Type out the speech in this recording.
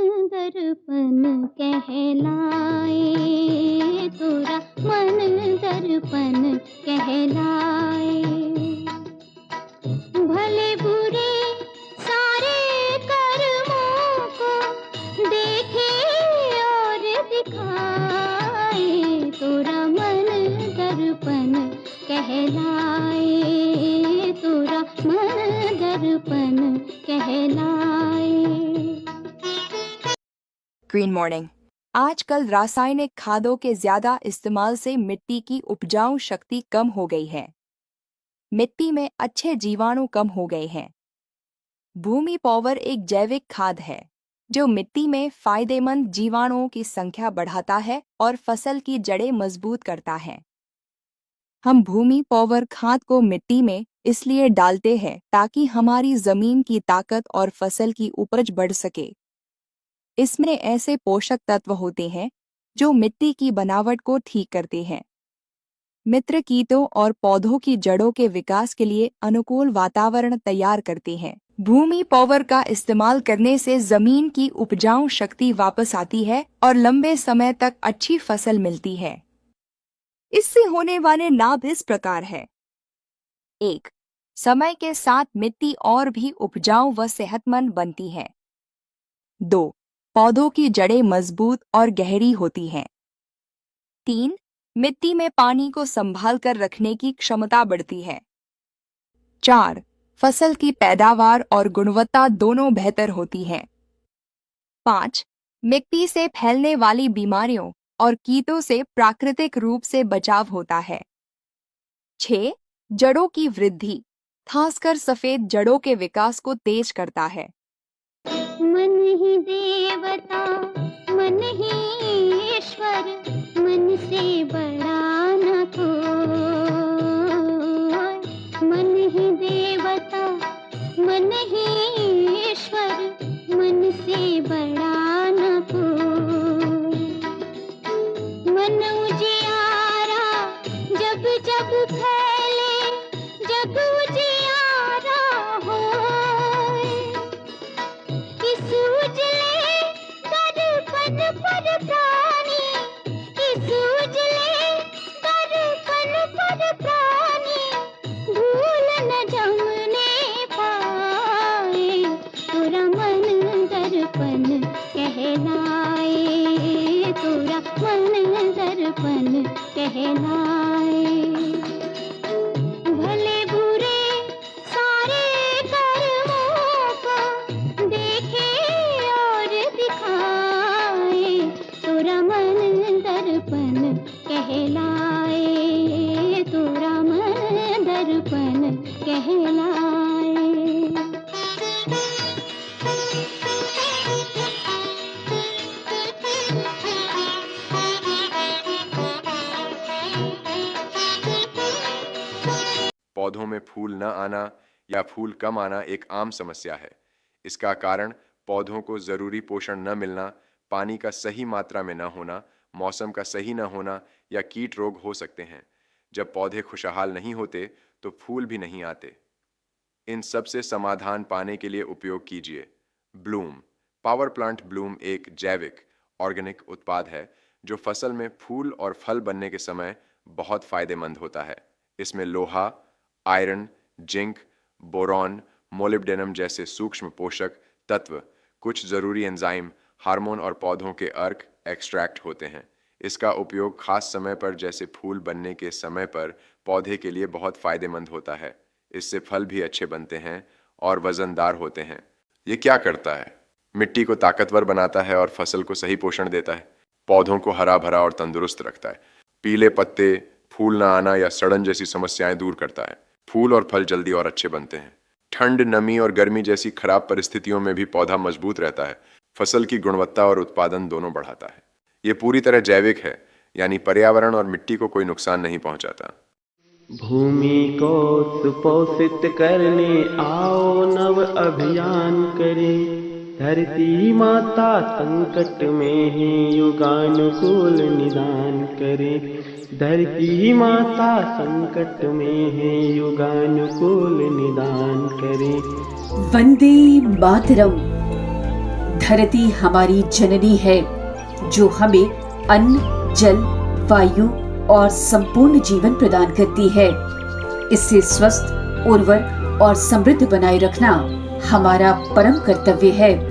दर्पण कहलाए, तोरा मन दर्पण कहलाए। भले बुरे सारे कर्मों को देखे और दिखाए, तोरा मन दर्पण कहलाए, तोरा मन दर्पण कहलाए। Green morning. आजकल रासायनिक खादों के ज्यादा इस्तेमाल से मिट्टी की उपजाऊ शक्ति कम हो गई है। मिट्टी में अच्छे जीवाणु कम हो गए हैं। भूमि पावर एक जैविक खाद है जो मिट्टी में फायदेमंद जीवाणुओं की संख्या बढ़ाता है और फसल की जड़ें मजबूत करता है। हम भूमि पावर खाद को मिट्टी में इसलिए डालते हैं ताकि हमारी जमीन की ताकत और फसल की उपज बढ़ सके। इसमें ऐसे पोषक तत्व होते हैं जो मिट्टी की बनावट को ठीक करते हैं, मित्र कीटों और पौधों की जड़ों के विकास के लिए अनुकूल वातावरण तैयार करते हैं। भूमि पावर का इस्तेमाल करने से जमीन की उपजाऊ शक्ति वापस आती है और लंबे समय तक अच्छी फसल मिलती है। इससे होने वाले लाभ इस प्रकार है। 1. समय के साथ मिट्टी और भी उपजाऊ व सेहतमंद बनती है। 2. पौधों की जड़ें मजबूत और गहरी होती हैं। 3. मिट्टी में पानी को संभाल कर रखने की क्षमता बढ़ती है। 4. फसल की पैदावार और गुणवत्ता दोनों बेहतर होती हैं। 5. मिट्टी से फैलने वाली बीमारियों और कीटों से प्राकृतिक रूप से बचाव होता है। 6. जड़ों की वृद्धि, खासकर सफेद जड़ों के विकास को तेज करता है। मन ही देवता मन ही ईश्वर, मन से बड़ा न कोई। मन ही देवता मन ही ईश्वर, मन से बड़ा न कोई। मन उजियारा जब जब फैले, जग उजियारा होए। इस उजले दर्पण पर प्राणी, इस उजले दर्पण पर प्राणी भूल न जमने पाए, तोरा मन दर्पण कहलाए, तोरा मन दर्पण कहलाए। भले बुरे सारे कर्मों को देखे और दिखाए, तोरा मन दर्पण कहलाए, तोरा मन दर्पण कहलाए। पौधों में फूल न आना या फूल कम आना एक आम समस्या है। इसका कारण पौधों को ज़रूरी पोषण न मिलना, पानी का सही मात्रा में न होना, मौसम का सही न होना या कीट रोग हो सकते हैं। जब पौधे खुशहाल नहीं होते तो फूल भी नहीं आते। इन सब से समाधान पाने के लिए उपयोग कीजिए ब्लूम। पावर प्लांट ब्लूम एक जैविक ऑर्गेनिक उत्पाद है जो फसल में फूल और फल बनने के समय बहुत फायदेमंद होता है। इसमें लोहा, आयरन, जिंक, बोरॉन, मोलिब्डेनम जैसे सूक्ष्म पोषक तत्व, कुछ जरूरी एंजाइम, हार्मोन और पौधों के अर्क एक्सट्रैक्ट होते हैं। इसका उपयोग खास समय पर जैसे फूल बनने के समय पर पौधे के लिए बहुत फायदेमंद होता है। इससे फल भी अच्छे बनते हैं और वजनदार होते हैं। ये क्या करता है? मिट्टी को ताकतवर बनाता है और फसल को सही पोषण देता है। पौधों को हरा भरा और तंदुरुस्त रखता है। पीले पत्ते, फूल न आना या सड़न जैसी समस्याएं दूर करता है। फूल और फल जल्दी और अच्छे बनते हैं। ठंड, नमी और गर्मी जैसी खराब परिस्थितियों में भी पौधा मजबूत रहता है। फसल की गुणवत्ता और उत्पादन दोनों बढ़ाता है। ये पूरी तरह जैविक है, यानी पर्यावरण और मिट्टी को कोई नुकसान नहीं पहुंचाता। भूमि को सुपोषित करने आओ नव अभियान करें। धरती माता संकट में है युगानुकूल निदान करे। धरती माता संकट में है युगानुकूल निदान करे। वंदे मातरम। धरती हमारी जननी है जो हमें अन्न, जल, वायु और संपूर्ण जीवन प्रदान करती है। इसे स्वस्थ, उर्वर और समृद्ध बनाए रखना हमारा परम कर्तव्य है।